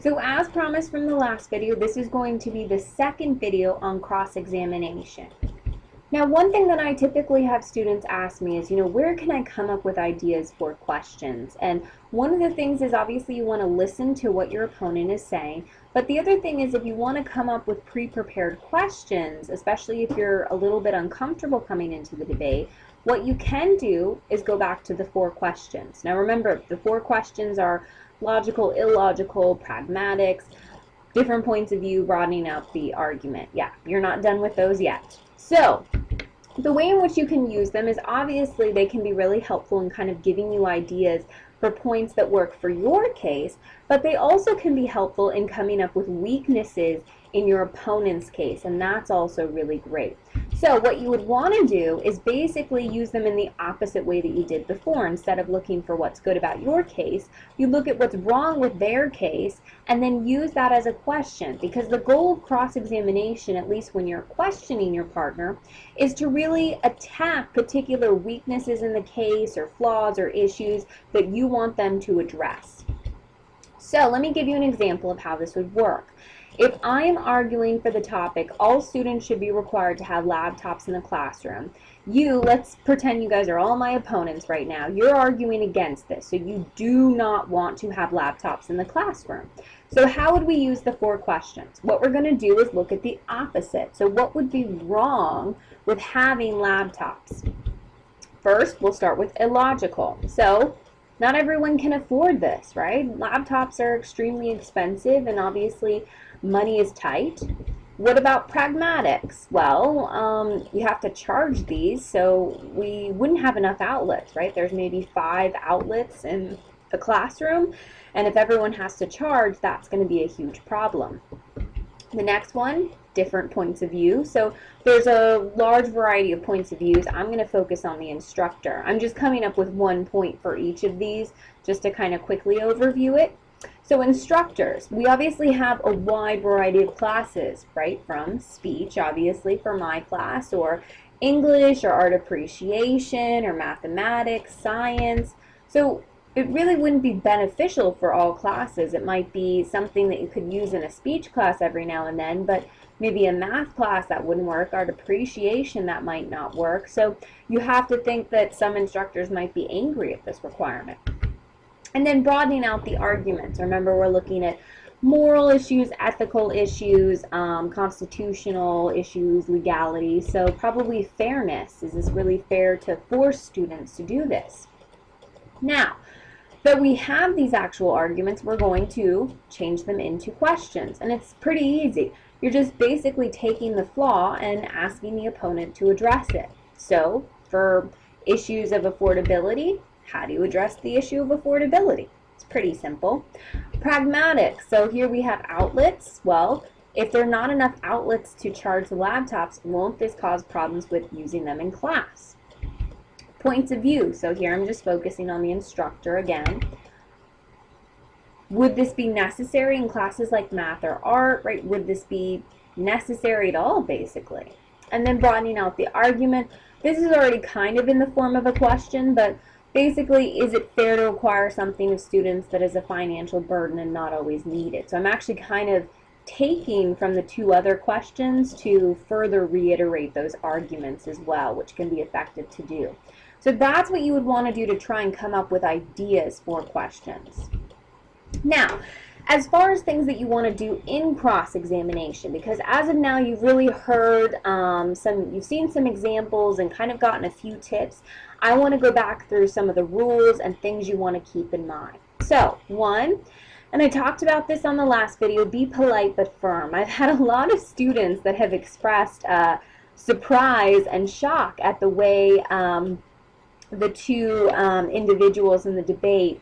So as promised from the last video, this is going to be the second video on cross-examination. Now, one thing that I typically have students ask me is, where can I come up with ideas for questions? And one of the things is obviously you want to listen to what your opponent is saying, but the other thing is if you want to come up with pre-prepared questions, especially if you're a little bit uncomfortable coming into the debate, what you can do is go back to the 4 questions. Now remember, the 4 questions are logical, illogical, pragmatics, different points of view, broadening out the argument. Yeah, you're not done with those yet. So the way in which you can use them is obviously they can be really helpful in kind of giving you ideas for points that work for your case, but they also can be helpful in coming up with weaknesses in your opponent's case, and that's also really great. So what you would want to do is basically use them in the opposite way that you did before. Instead of looking for what's good about your case, you look at what's wrong with their case and then use that as a question, because the goal of cross-examination, at least when you're questioning your partner, is to really attack particular weaknesses in the case or flaws or issues that you want them to address. So let me give you an example of how this would work. If I am arguing for the topic, all students should be required to have laptops in the classroom. Let's pretend you guys are all my opponents right now. You're arguing against this, so you do not want to have laptops in the classroom. So how would we use the 4 questions? What we're going to do is look at the opposite. So what would be wrong with having laptops? First, we'll start with illogical. So not everyone can afford this, right? Laptops are extremely expensive, and obviously money is tight. What about pragmatics? Well, you have to charge these, so we wouldn't have enough outlets, right? There's maybe 5 outlets in the classroom, and if everyone has to charge, that's going to be a huge problem. The next one, different points of view. So there's a large variety of points of views. I'm going to focus on the instructor. I'm just coming up with 1 point for each of these just to kind of quickly overview it. So instructors, we obviously have a wide variety of classes, right? From speech, obviously, for my class, or English, or art appreciation, or mathematics, science. So it really wouldn't be beneficial for all classes. It might be something that you could use in a speech class every now and then, but maybe a math class that wouldn't work, art appreciation that might not work. So you have to think that some instructors might be angry at this requirement. And then broadening out the arguments. Remember, we're looking at moral issues, ethical issues, constitutional issues, legality. So probably fairness. Is this really fair to force students to do this? Now that we have these actual arguments, we're going to change them into questions. And it's pretty easy. You're just basically taking the flaw and asking the opponent to address it. So for issues of affordability, how do you address the issue of affordability? It's pretty simple. Pragmatic. So here we have outlets. Well, if there are not enough outlets to charge the laptops, won't this cause problems with using them in class? Points of view. So here I'm just focusing on the instructor again. Would this be necessary in classes like math or art, right? Would this be necessary at all, basically? And then broadening out the argument. This is already kind of in the form of a question, but basically, is it fair to require something of students that is a financial burden and not always needed? So I'm actually kind of taking from the 2 other questions to further reiterate those arguments as well, which can be effective to do. So that's what you would want to do to try and come up with ideas for questions. Now, as far as things that you want to do in cross-examination, because as of now you've really heard you've seen some examples and kind of gotten a few tips, I want to go back through some of the rules and things you want to keep in mind. So, 1, and I talked about this on the last video, be polite but firm. I've had a lot of students that have expressed surprise and shock at the way the 2 individuals in the debate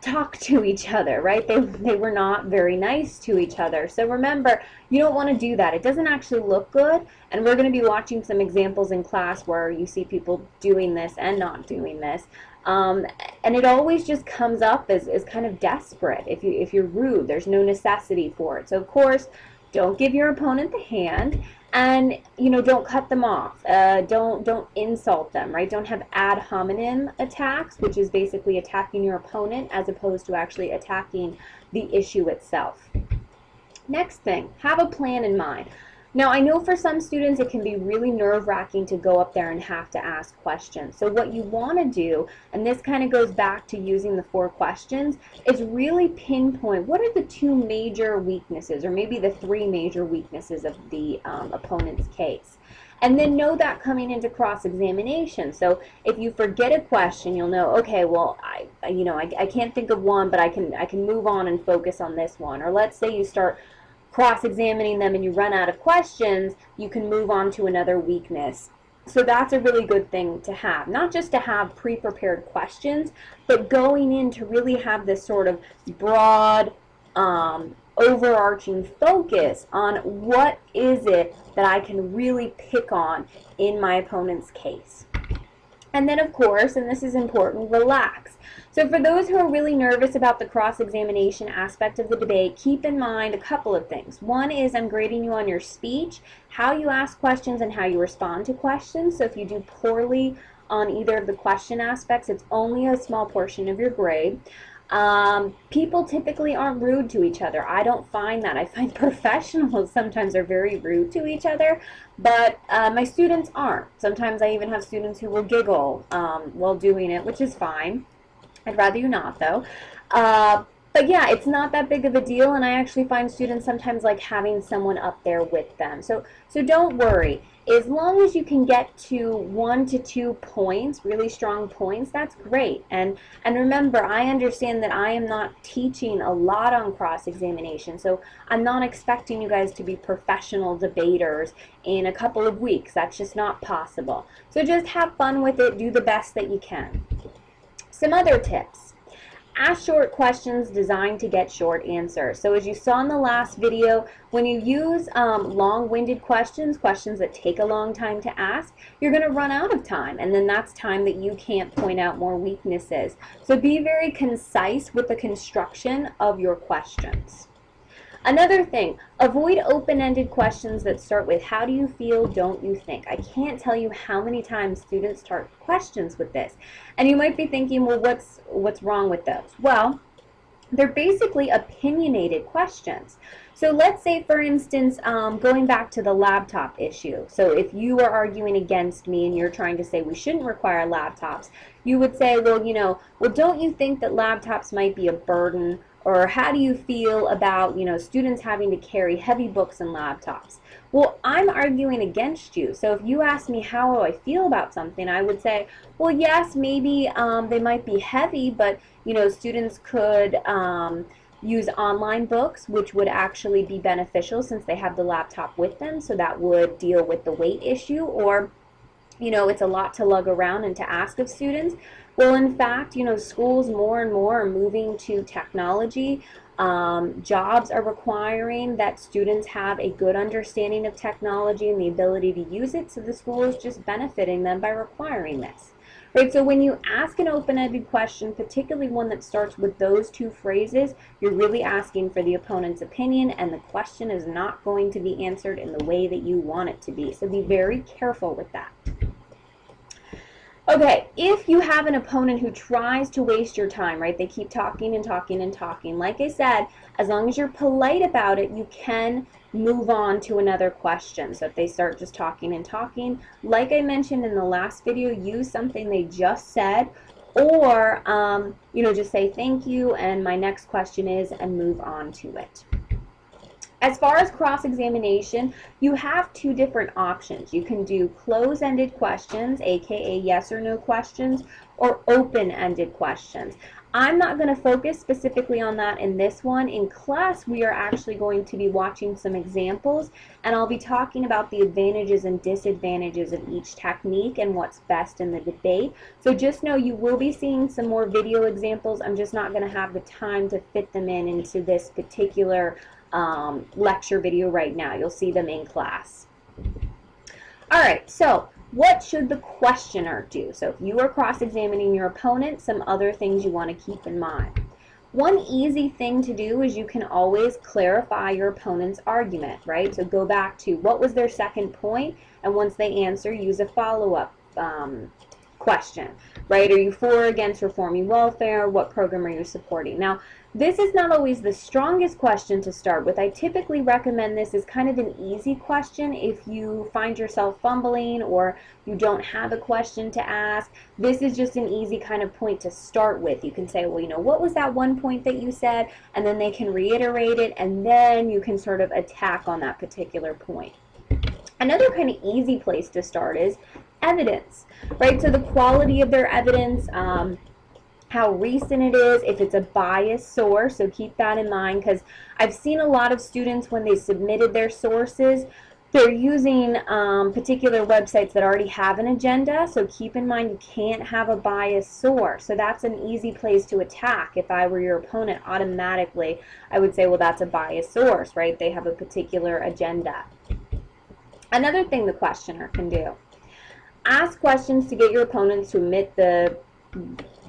talk to each other, right? They were not very nice to each other. So remember, you don't want to do that. It doesn't actually look good, and we're going to be watching some examples in class where you see people doing this and not doing this. And it always just comes up as kind of desperate. If you're rude, there's no necessity for it. So of course, don't give your opponent the hand, and don't cut them off. Don't insult them, right? Don't have ad hominem attacks, which is basically attacking your opponent as opposed to actually attacking the issue itself. Next thing, have a plan in mind. Now, I know for some students it can be really nerve-wracking to go up there and have to ask questions. So what you want to do, and this kind of goes back to using the 4 questions, is really pinpoint what are the 2 major weaknesses, or maybe the 3 major weaknesses of the opponent's case. And then know that coming into cross-examination. So if you forget a question, you'll know, okay, well, I can't think of one, but I can move on and focus on this one. Or let's say you start cross-examining them and you run out of questions, you can move on to another weakness. So that's a really good thing to have. Not just to have pre-prepared questions, but going in to really have this sort of broad, overarching focus on what is it that I can really pick on in my opponent's case. And then, of course, and this is important, relax. So for those who are really nervous about the cross-examination aspect of the debate, keep in mind a couple of things. One is I'm grading you on your speech, how you ask questions, and how you respond to questions. So if you do poorly on either of the question aspects, it's only a small portion of your grade. People typically aren't rude to each other. I don't find that. I find professionals sometimes are very rude to each other, but my students aren't. Sometimes I even have students who will giggle while doing it, which is fine. I'd rather you not, though. But yeah, it's not that big of a deal, and I actually find students sometimes like having someone up there with them. So don't worry. As long as you can get to 1 to 2 points, really strong points, that's great. And remember, I understand that I am not teaching a lot on cross-examination, so I'm not expecting you guys to be professional debaters in a couple of weeks. That's just not possible. So just have fun with it. Do the best that you can. Some other tips. Ask short questions designed to get short answers. So as you saw in the last video, when you use long-winded questions that take a long time to ask, you're going to run out of time, and then that's time that you can't point out more weaknesses. So be very concise with the construction of your questions. Another thing, avoid open-ended questions that start with, how do you feel, don't you think? I can't tell you how many times students start questions with this. And you might be thinking, well, what's wrong with those? Well, they're basically opinionated questions. So let's say, for instance, going back to the laptop issue. So if you are arguing against me and you're trying to say we shouldn't require laptops, you would say, well, don't you think that laptops might be a burden? Or how do you feel about, students having to carry heavy books and laptops? Well, I'm arguing against you. So if you ask me how do I feel about something, I would say, well, yes, maybe they might be heavy, but, students could use online books, which would actually be beneficial since they have the laptop with them. So that would deal with the weight issue. Or, it's a lot to lug around and to ask of students. Well, in fact, schools more and more are moving to technology. Jobs are requiring that students have a good understanding of technology and the ability to use it, so the school is just benefiting them by requiring this. Right, so when you ask an open-ended question, particularly one that starts with those 2 phrases, you're really asking for the opponent's opinion, and the question is not going to be answered in the way that you want it to be. So be very careful with that. Okay, if you have an opponent who tries to waste your time, right, they keep talking and talking and talking, like I said, as long as you're polite about it, you can move on to another question. So if they start just talking and talking, like I mentioned in the last video, use something they just said, or, just say thank you and my next question is, and move on to it. As far as cross-examination, you have 2 different options. You can do close-ended questions, aka yes or no questions, or open-ended questions. I'm not going to focus specifically on that in this one. In class, we are actually going to be watching some examples, and I'll be talking about the advantages and disadvantages of each technique and what's best in the debate. So just know you will be seeing some more video examples. I'm just not going to have the time to fit them into this particular lecture video right now. You'll see them in class. Alright, so what should the questioner do? So if you are cross-examining your opponent, some other things you want to keep in mind. One easy thing to do is you can always clarify your opponent's argument, right? So go back to what was their second point, and once they answer, use a follow-up question, right? Are you for or against reforming welfare? What program are you supporting? Now, This is not always the strongest question to start with. I typically recommend this as kind of an easy question if you find yourself fumbling or you don't have a question to ask. This is just an easy kind of point to start with. You can say, well, what was that one point that you said? And then they can reiterate it, and then you can sort of attack on that particular point. Another kind of easy place to start is evidence, right? So the quality of their evidence, how recent it is, if it's a biased source, so keep that in mind, because I've seen a lot of students when they submitted their sources, they're using particular websites that already have an agenda, so keep in mind you can't have a biased source. So that's an easy place to attack. If I were your opponent, automatically I would say, well, that's a biased source, right? They have a particular agenda. Another thing the questioner can do, ask questions to get your opponents to admit the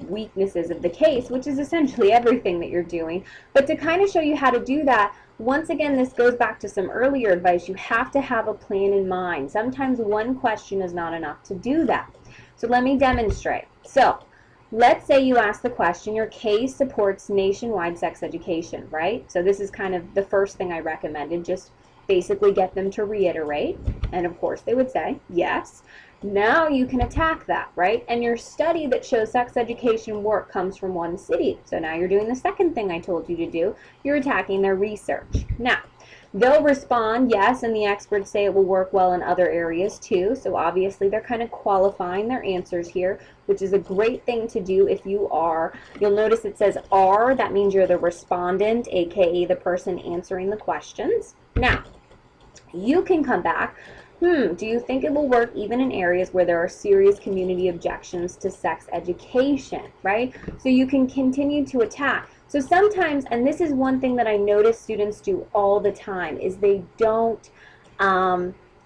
weaknesses of the case, which is essentially everything that you're doing. But to kind of show you how to do that, once again, this goes back to some earlier advice. You have to have a plan in mind. Sometimes one question is not enough to do that. So let me demonstrate. So let's say you ask the question, your case supports nationwide sex education, right? So this is kind of the first thing I recommended, just basically get them to reiterate. And of course they would say yes. Now you can attack that, right? And your study that shows sex education work comes from one city. So now you're doing the second thing I told you to do. You're attacking their research. Now, they'll respond, yes, and the experts say it will work well in other areas too. So obviously they're kind of qualifying their answers here, which is a great thing to do if you are. You'll notice it says are. That means you're the respondent, aka the person answering the questions. Now, you can come back. Do you think it will work even in areas where there are serious community objections to sex education, right? So you can continue to attack. So sometimes, and this is one thing that I notice students do all the time, is they don't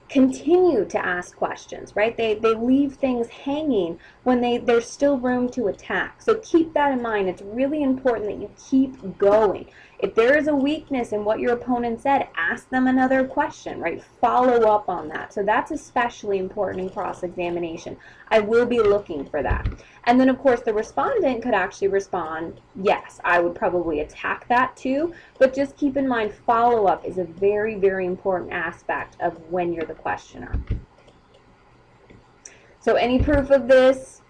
continue to ask questions, right? They leave things hanging when there's still room to attack. So keep that in mind. It's really important that you keep going. If there is a weakness in what your opponent said, ask them another question, right? Follow up on that. So that's especially important in cross-examination. I will be looking for that. And then, of course, the respondent could actually respond, yes, I would probably attack that too, but just keep in mind follow-up is a very, very important aspect of when you're the questioner. So any proof of this,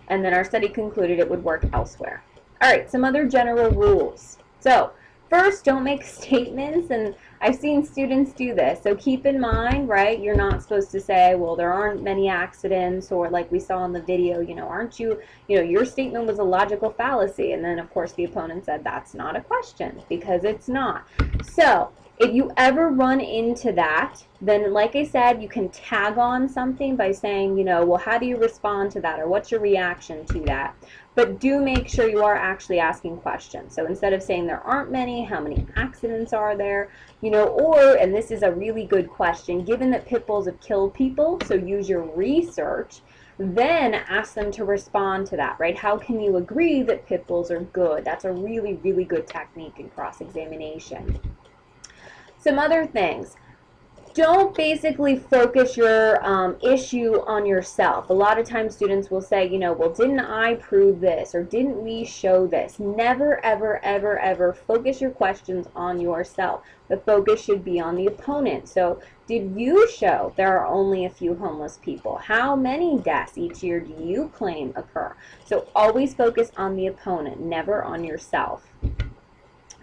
and then our study concluded it would work elsewhere. All right, some other general rules. So first, don't make statements, and I've seen students do this. So keep in mind, right, you're not supposed to say, well, there aren't many accidents, or like we saw in the video, aren't you, your statement was a logical fallacy. And then, of course, the opponent said that's not a question, because it's not. So if you ever run into that, then like I said, you can tag on something by saying, well, how do you respond to that, or what's your reaction to that? But do make sure you are actually asking questions. So instead of saying there aren't many, how many accidents are there? Or, and this is a really good question, given that pit bulls have killed people, so use your research, then ask them to respond to that, right? How can you agree that pit bulls are good? That's a really, really good technique in cross-examination. Some other things. Don't basically focus your issue on yourself. A lot of times students will say, well, didn't I prove this, or didn't we show this? Never, ever, ever, ever focus your questions on yourself. The focus should be on the opponent. So did you show there are only a few homeless people? How many deaths each year do you claim occur? So always focus on the opponent, never on yourself.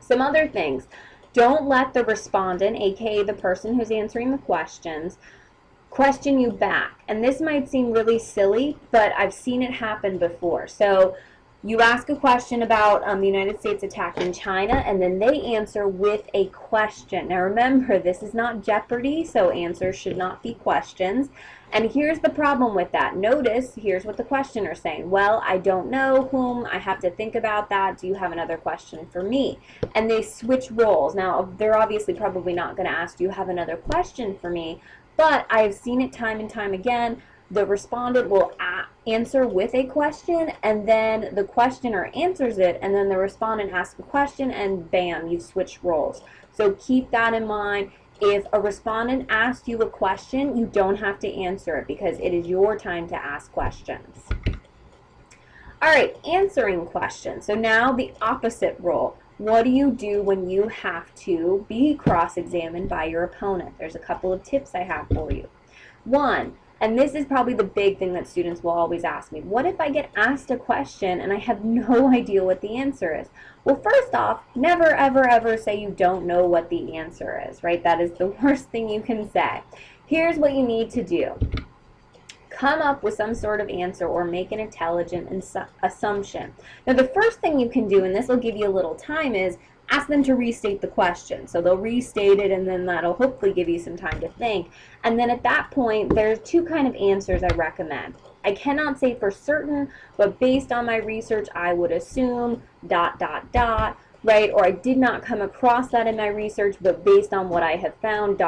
Some other things. Don't let the respondent, aka the person who's answering the questions, question you back. And this might seem really silly, but I've seen it happen before. So you ask a question about the United States attacking China, and then they answer with a question. Now remember, this is not Jeopardy, so answers should not be questions. And here's the problem with that. Notice, here's what the questioner's saying. Well, I don't know whom. I have to think about that. Do you have another question for me? And they switch roles. Now, they're obviously probably not going to ask, do you have another question for me? But I've seen it time and time again. The respondent will answer with a question, and then the questioner answers it, and then the respondent asks a question, and bam, you've switched roles. So keep that in mind. If a respondent asks you a question, you don't have to answer it, because it is your time to ask questions. All right, answering questions. So now the opposite role. what do you do when you have to be cross-examined by your opponent? There's a couple of tips I have for you. One, and this is probably the big thing that students will always ask me, what if I get asked a question and I have no idea what the answer is? Well, first off, never, ever, ever say you don't know what the answer is, right? That is the worst thing you can say. Here's what you need to do. Come up with some sort of answer or make an intelligent assumption. Now, the first thing you can do, and this will give you a little time, is ask them to restate the question. So they'll restate it, and then that'll hopefully give you some time to think. And then at that point, there's two kind of answers I recommend. I cannot say for certain, but based on my research, I would assume ... right? Or I did not come across that in my research, but based on what I have found ...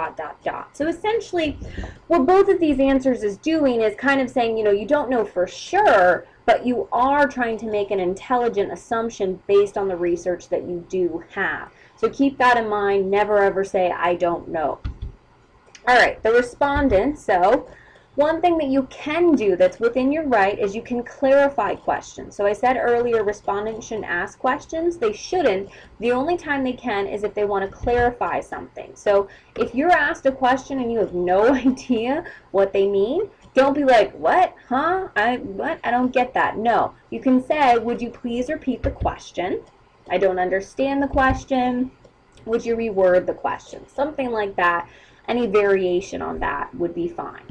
So essentially, what both of these answers is doing is kind of saying, you don't know for sure, but you are trying to make an intelligent assumption based on the research that you do have. So keep that in mind. Never ever say, I don't know. All right, the respondent. So one thing that you can do that's within your right is you can clarify questions. So I said earlier, respondents shouldn't ask questions. They shouldn't. The only time they can is if they want to clarify something. So if you're asked a question and you have no idea what they mean, don't be like, what? Huh? What? I don't get that. No. You can say, would you please repeat the question? I don't understand the question. Would you reword the question? Something like that. Any variation on that would be fine.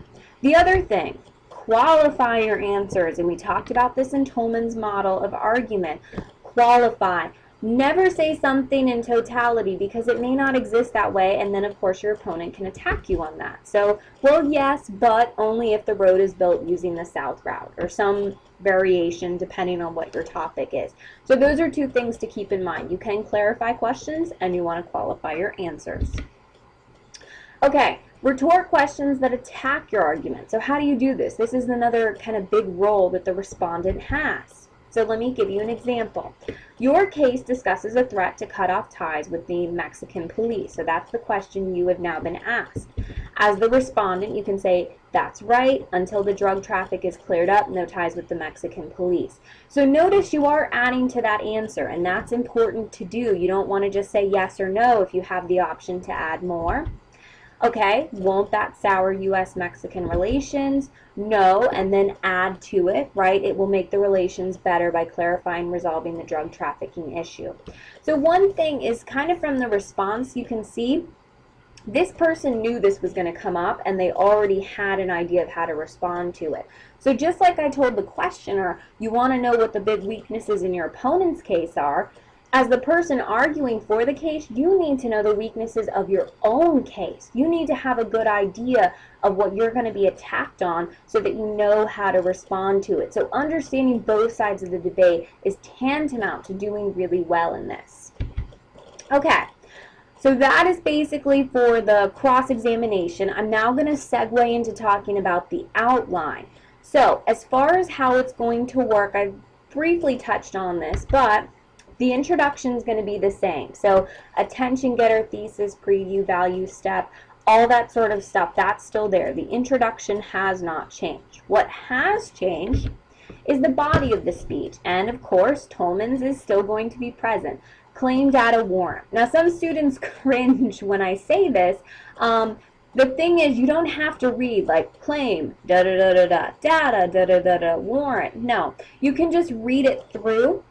The other thing, qualify your answers, and we talked about this in Tolman's model of argument. Qualify. Never say something in totality because it may not exist that way, and then of course your opponent can attack you on that. So, well, yes, but only if the road is built using the south route, or some variation depending on what your topic is. So those are two things to keep in mind. You can clarify questions and you want to qualify your answers. Okay. Retort questions that attack your argument. So how do you do this? This is another kind of big role that the respondent has. So let me give you an example. Your case discusses a threat to cut off ties with the Mexican police. So that's the question you have now been asked. As the respondent, you can say, that's right, until the drug traffic is cleared up, no ties with the Mexican police. So notice you are adding to that answer, and that's important to do. You don't want to just say yes or no if you have the option to add more. Okay, won't that sour U.S.-Mexican relations? No, and then add to it, right? It will make the relations better by clarifying, resolving the drug trafficking issue. So one thing is kind of from the response you can see, this person knew this was going to come up and they already had an idea of how to respond to it. So just like I told the questioner, you want to know what the big weaknesses in your opponent's case are. As the person arguing for the case, you need to know the weaknesses of your own case. You need to have a good idea of what you're going to be attacked on so that you know how to respond to it. So understanding both sides of the debate is tantamount to doing really well in this. Okay, so that is basically for the cross-examination. I'm now going to segue into talking about the outline. So as far as how it's going to work, I've briefly touched on this, but the introduction is going to be the same. So attention getter, thesis, preview, value step, all that sort of stuff, that's still there. The introduction has not changed. What has changed is the body of the speech. And of course, Tolman's is still going to be present. Claim, data, warrant. Now some students cringe when I say this. The thing is, you don't have to read like claim, da-da-da-da-da, data, da-da-da-da, warrant. No, you can just read it through.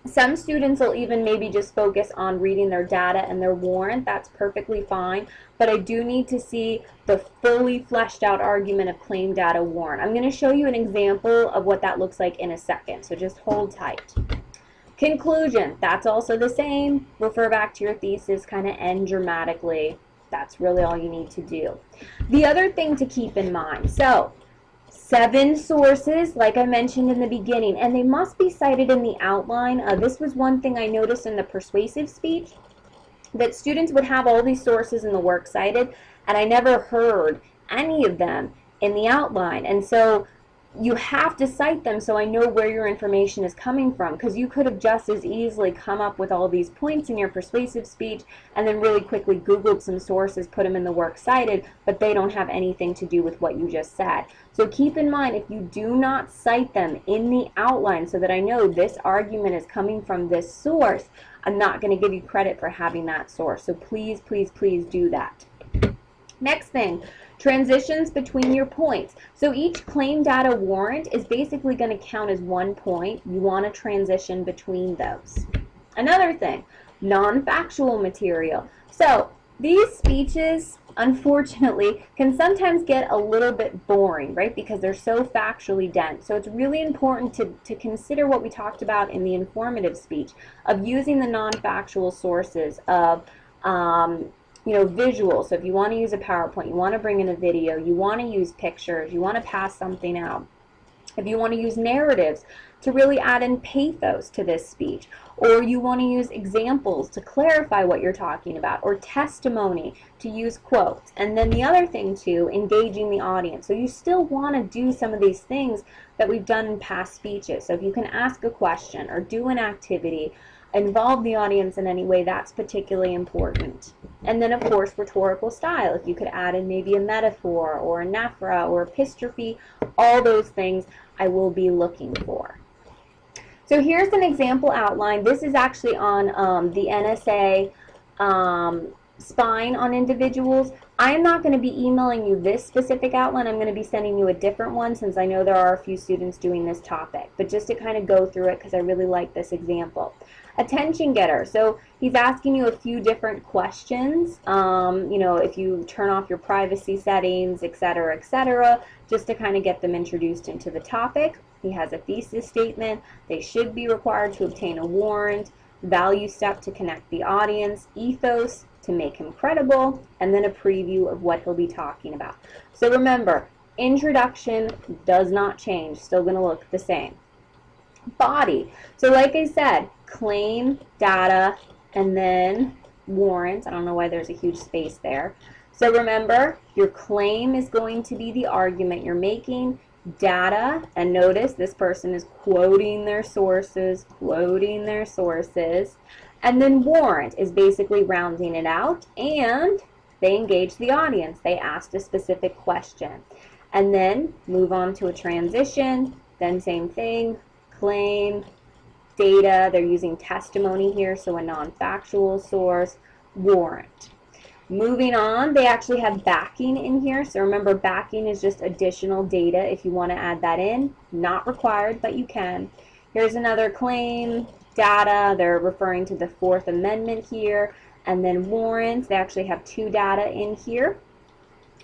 Some students will even maybe just focus on reading their data and their warrant. That's perfectly fine. But I do need to see the fully fleshed out argument of claim, data, warrant. I'm going to show you an example of what that looks like in a second. So just hold tight. Conclusion. That's also the same. Refer back to your thesis, kind of end dramatically. That's really all you need to do. The other thing to keep in mind. So 7 sources, like I mentioned in the beginning, and they must be cited in the outline. This was one thing I noticed in the persuasive speech, that students would have all these sources in the work cited, and I never heard any of them in the outline. And so you have to cite them so I know where your information is coming from, because you could have just as easily come up with all these points in your persuasive speech and then really quickly Googled some sources, put them in the works cited, but they don't have anything to do with what you just said. So keep in mind, if you do not cite them in the outline so that I know this argument is coming from this source, I'm not going to give you credit for having that source. So please, please, please do that. Next thing, transitions between your points. So each claim data warrant is basically going to count as 1 point. You want to transition between those. Another thing, non-factual material. So these speeches, unfortunately, can sometimes get a little bit boring, right, because they're so factually dense. So it's really important to consider what we talked about in the informative speech of using the non-factual sources of visuals. So if you want to use a PowerPoint, you want to bring in a video, you want to use pictures, you want to pass something out. If you want to use narratives to really add in pathos to this speech, or you want to use examples to clarify what you're talking about, or testimony to use quotes. And then the other thing too, engaging the audience. So you still want to do some of these things that we've done in past speeches. So if you can ask a question or do an activity, involve the audience in any way, that's particularly important. And then of course rhetorical style, if you could add in maybe a metaphor or a nephra or epistrophe, all those things I will be looking for. So here's an example outline. This is actually on the NSA spine on individuals. I am not going to be emailing you this specific outline. I'm going to be sending you a different one, since I know there are a few students doing this topic. But just to kind of go through it, because I really like this example. Attention getter. So he's asking you a few different questions. If you turn off your privacy settings, etc., just to kind of get them introduced into the topic. He has a thesis statement. They should be required to obtain a warrant. Value step to connect the audience. Ethos to make him credible, and then a preview of what he'll be talking about. So remember, introduction does not change, still going to look the same. Body. So like I said, claim, data, and then warrant. I don't know why there's a huge space there. So remember, your claim is going to be the argument you're making. Data, and notice this person is quoting their sources, and then warrant is basically rounding it out, and they engage the audience. They asked a specific question. And then move on to a transition, then same thing, claim, data, they're using testimony here, so a non-factual source, warrant. Moving on, they actually have backing in here. So remember, backing is just additional data if you want to add that in. Not required, but you can. Here's another claim, data. They're referring to the 4th Amendment here. And then warrants, they actually have 2 data in here.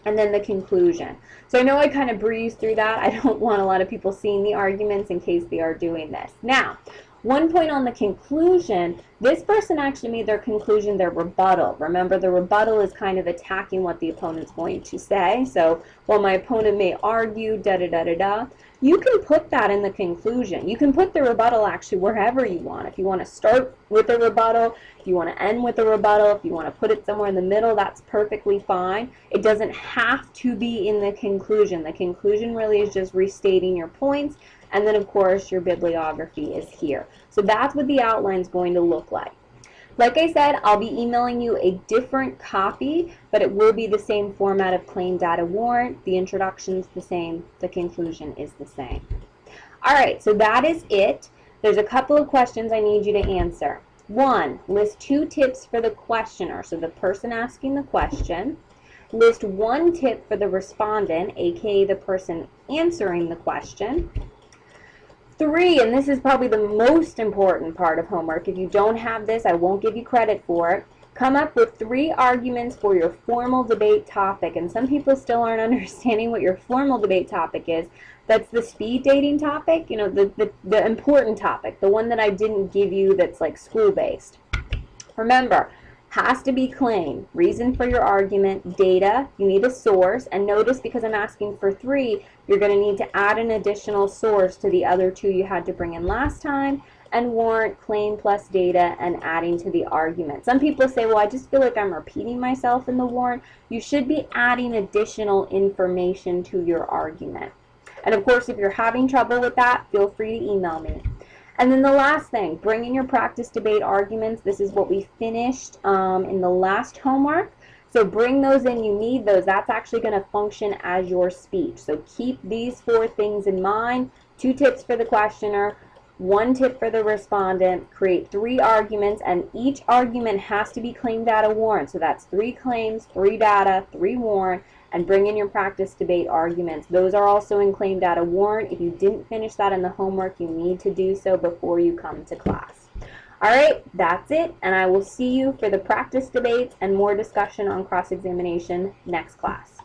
And then the conclusion. So I know I kind of breezed through that. I don't want a lot of people seeing the arguments in case they are doing this. Now, 1 point on the conclusion, this person actually made their conclusion their rebuttal. Remember, the rebuttal is kind of attacking what the opponent's going to say. So while my opponent may argue, you can put that in the conclusion. You can put the rebuttal actually wherever you want. If you want to start with a rebuttal, if you want to end with a rebuttal, if you want to put it somewhere in the middle, that's perfectly fine. It doesn't have to be in the conclusion. The conclusion really is just restating your points. And then, of course, your bibliography is here. So that's what the outline is going to look like. Like I said, I'll be emailing you a different copy, but it will be the same format of claim, data, warrant. The introduction's the same. The conclusion is the same. All right, so that is it. There's a couple of questions I need you to answer. 1, list 2 tips for the questioner, so the person asking the question. List 1 tip for the respondent, aka the person answering the question. 3, and this is probably the most important part of homework. If you don't have this, I won't give you credit for it. Come up with 3 arguments for your formal debate topic. And some people still aren't understanding what your formal debate topic is. That's the speed dating topic, you know, the important topic, the one that I didn't give you that's like school-based. Remember, has to be claim, reason for your argument, data, you need a source, and notice because I'm asking for 3, you're going to need to add an additional source to the other 2 you had to bring in last time, and warrant, claim plus data, and adding to the argument. Some people say, well, I just feel like I'm repeating myself in the warrant. You should be adding additional information to your argument. And of course, if you're having trouble with that, feel free to email me. And then the last thing, bring in your practice debate arguments. This is what we finished in the last homework. So bring those in, you need those. That's actually going to function as your speech. So keep these 4 things in mind. 2 tips for the questioner, 1 tip for the respondent. Create 3 arguments, and each argument has to be claim data warrant. So that's 3 claims, 3 data, 3 warrant, and bring in your practice debate arguments. Those are also in claim data warrant. If you didn't finish that in the homework, you need to do so before you come to class. All right, that's it, and I will see you for the practice debates and more discussion on cross-examination next class.